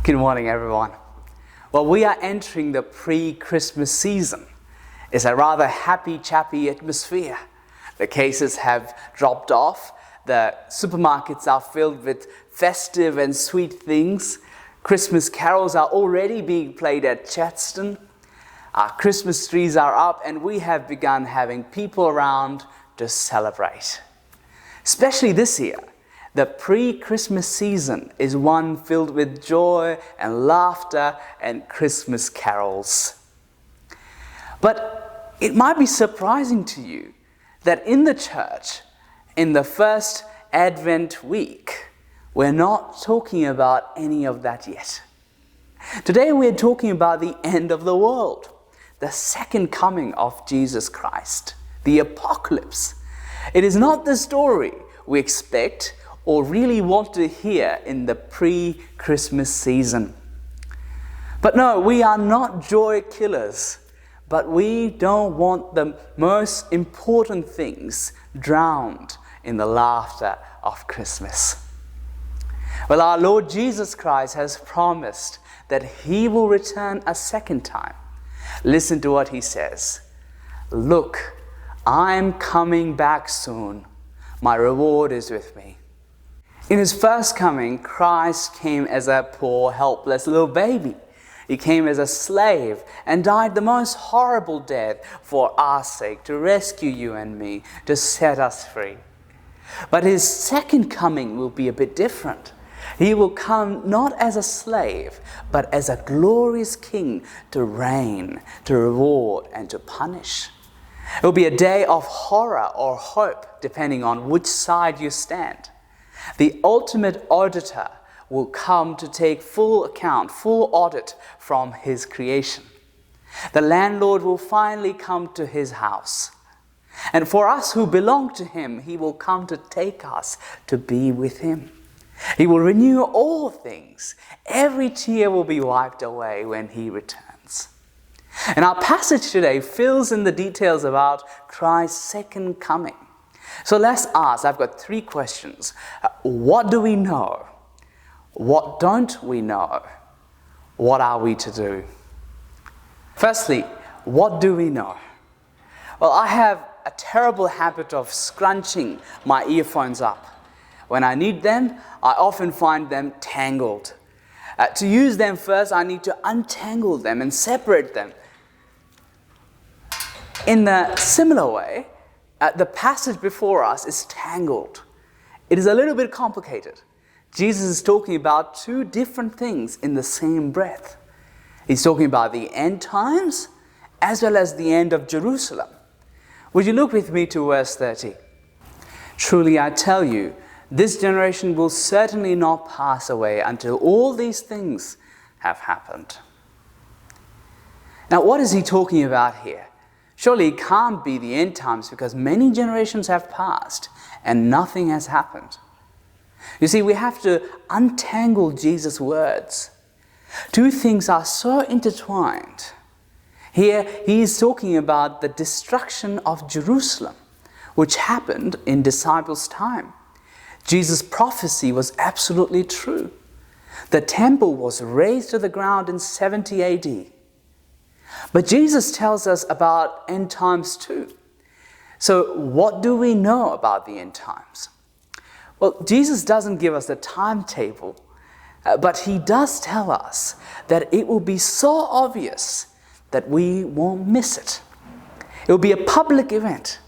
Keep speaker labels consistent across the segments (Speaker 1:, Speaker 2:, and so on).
Speaker 1: Good morning, everyone. Well, we are entering the pre-Christmas season. It's a rather happy-chappy atmosphere. The cases have dropped off. The supermarkets are filled with festive and sweet things. Christmas carols are already being played at Chadston. Our Christmas trees are up, and we have begun having people around to celebrate. Especially this year, the pre-Christmas season is one filled with joy and laughter and Christmas carols. But it might be surprising to you that in the church, in the first Advent week, we're not talking about any of that yet. Today we're talking about the end of the world, the second coming of Jesus Christ, the apocalypse. It is not the story we expect or really want to hear in the pre-Christmas season. But no, we are not joy killers, but we don't want the most important things drowned in the laughter of Christmas. Well, our Lord Jesus Christ has promised that He will return a second time. Listen to what He says. "Look, I'm coming back soon. My reward is with me." In His first coming, Christ came as a poor, helpless little baby. He came as a slave and died the most horrible death for our sake, to rescue you and me, to set us free. But His second coming will be a bit different. He will come not as a slave, but as a glorious king to reign, to reward, and to punish. It will be a day of horror or hope, depending on which side you stand. The ultimate auditor will come to take full account, full audit from His creation. The landlord will finally come to His house. And for us who belong to Him, He will come to take us to be with Him. He will renew all things. Every tear will be wiped away when He returns. And our passage today fills in the details about Christ's second coming. So let's ask, I've got 3 questions. What do we know? What don't we know? What are we to do? Firstly, what do we know? Well, I have a terrible habit of scrunching my earphones up. When I need them, I often find them tangled. To use them first, I need to untangle them and separate them. In a similar way, the passage before us is tangled. It is a little bit complicated. Jesus is talking about 2 different things in the same breath. He's talking about the end times as well as the end of Jerusalem. Would you look with me to verse 30? "Truly I tell you, this generation will certainly not pass away until all these things have happened." Now, what is he talking about here? Surely it can't be the end times, because many generations have passed and nothing has happened. You see, we have to untangle Jesus' words. 2 things are so intertwined. Here, he is talking about the destruction of Jerusalem, which happened in disciples' time. Jesus' prophecy was absolutely true. The temple was razed to the ground in 70 AD. But Jesus tells us about end times too. So what do we know about the end times? Well, Jesus doesn't give us a timetable, but He does tell us that it will be so obvious that we won't miss it. It will be a public event.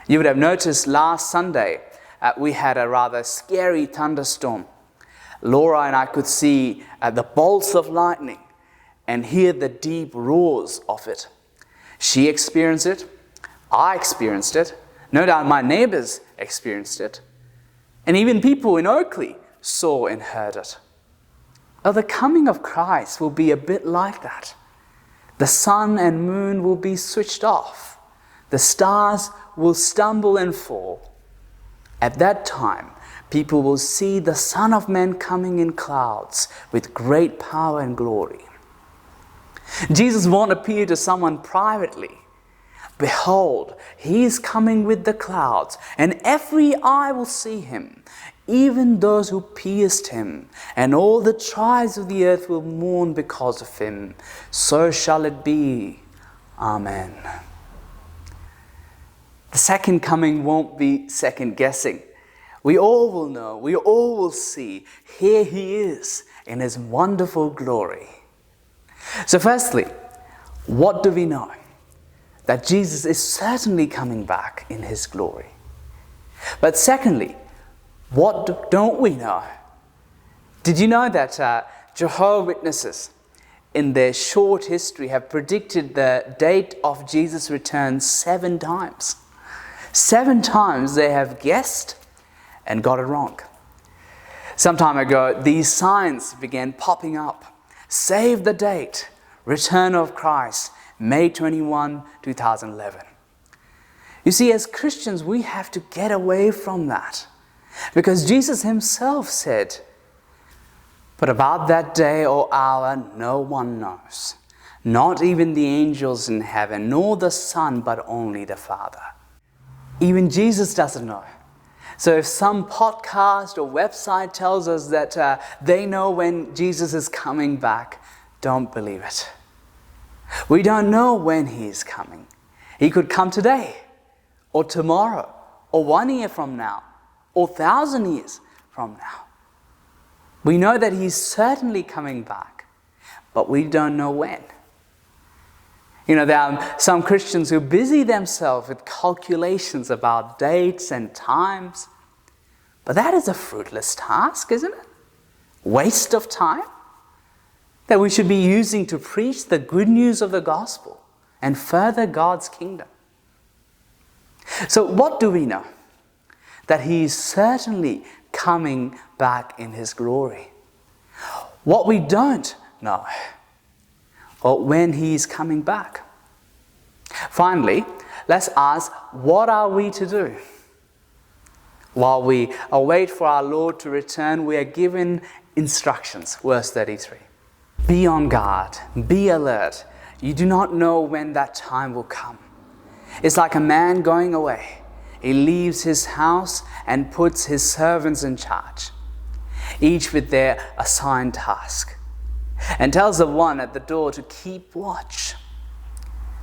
Speaker 1: You would have noticed last Sunday, we had a rather scary thunderstorm. Laura and I could see the bolts of lightning and hear the deep roars of it. She experienced it. I experienced it. No doubt my neighbors experienced it. And even people in Oakley saw and heard it. Well, the coming of Christ will be a bit like that. The sun and moon will be switched off. The stars will stumble and fall. At that time, people will see the Son of Man coming in clouds with great power and glory. Jesus won't appear to someone privately. Behold, He is coming with the clouds, and every eye will see Him, even those who pierced him, and all the tribes of the earth will mourn because of him. So shall it be. Amen. The second coming won't be second guessing. We all will know, we all will see, here he is in his wonderful glory. So firstly, what do we know? That Jesus is certainly coming back in his glory. But secondly, what don't we know? Did you know that Jehovah's Witnesses in their short history have predicted the date of Jesus' return 7 times? 7 times they have guessed and got it wrong. Some time ago, these signs began popping up. Save the date, return of Christ, May 21, 2011. You see, as Christians, we have to get away from that. Because Jesus himself said, "But about that day or hour no one knows, not even the angels in heaven, nor the Son, but only the Father." Even Jesus doesn't know. So if some podcast or website tells us that they know when Jesus is coming back, don't believe it. We don't know when he is coming. He could come today, or tomorrow, or 1 year from now, or 1,000 years from now. We know that he's certainly coming back, but we don't know when. You know, there are some Christians who busy themselves with calculations about dates and times, but that is a fruitless task, isn't it? Waste of time that we should be using to preach the good news of the gospel and further God's kingdom. So what do we know? That he is certainly coming back in his glory. What we don't know, or when he is coming back. Finally, let's ask, what are we to do? While we await for our Lord to return, we are given instructions. Verse 33. Be on guard, be alert. You do not know when that time will come. It's like a man going away. He leaves his house and puts his servants in charge, each with their assigned task, and tells the one at the door to keep watch.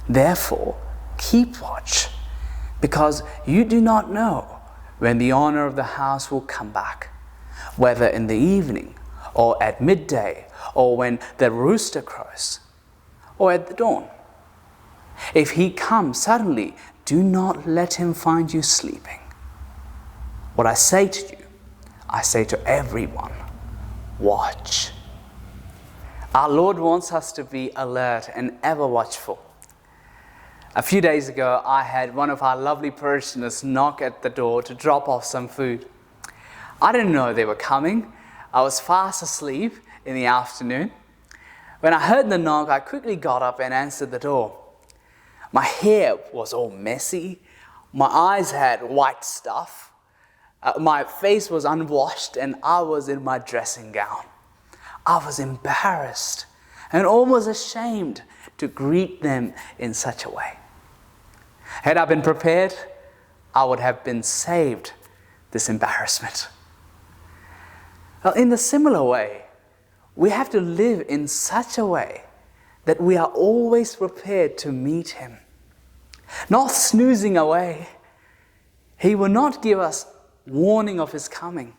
Speaker 1: Therefore, keep watch, because you do not know when the owner of the house will come back, whether in the evening or at midday, or when the rooster crows, or at the dawn. If he comes suddenly, do not let him find you sleeping. What I say to you, I say to everyone, watch. Our Lord wants us to be alert and ever watchful. A few days ago, I had one of our lovely parishioners knock at the door to drop off some food. I didn't know they were coming. I was fast asleep in the afternoon. When I heard the knock, I quickly got up and answered the door. My hair was all messy. My eyes had white stuff. My face was unwashed, and I was in my dressing gown. I was embarrassed and almost ashamed to greet them in such a way. Had I been prepared, I would have been saved this embarrassment. Well, in a similar way, we have to live in such a way that we are always prepared to meet him, not snoozing away. He will not give us warning of his coming.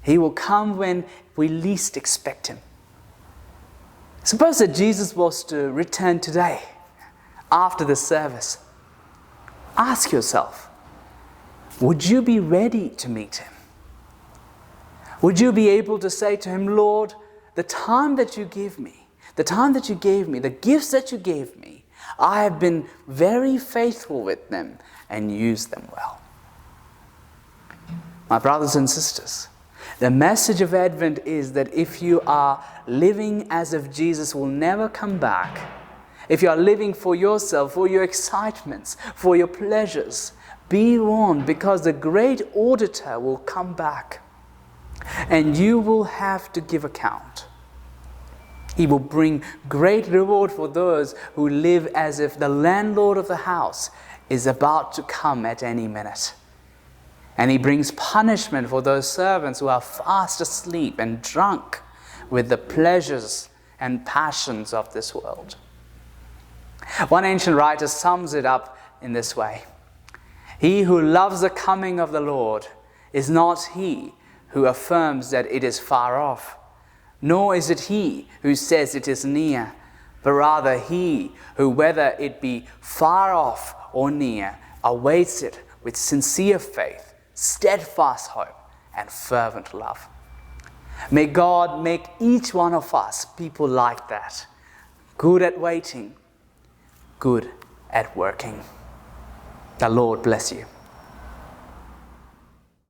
Speaker 1: He will come when we least expect him. Suppose that Jesus was to return today, after the service. Ask yourself, would you be ready to meet him? Would you be able to say to him, Lord, the time that you gave me, the gifts that you gave me, I have been very faithful with them and used them well. My brothers and sisters, the message of Advent is that if you are living as if Jesus will never come back, if you are living for yourself, for your excitements, for your pleasures, be warned, because the great auditor will come back and you will have to give account. He will bring great reward for those who live as if the landlord of the house is about to come at any minute. And he brings punishment for those servants who are fast asleep and drunk with the pleasures and passions of this world. One ancient writer sums it up in this way: he who loves the coming of the Lord is not he who affirms that it is far off, nor is it he who says it is near, but rather he who, whether it be far off or near, awaits it with sincere faith, steadfast hope, and fervent love. May God make each one of us people like that, good at waiting, good at working. The Lord bless you.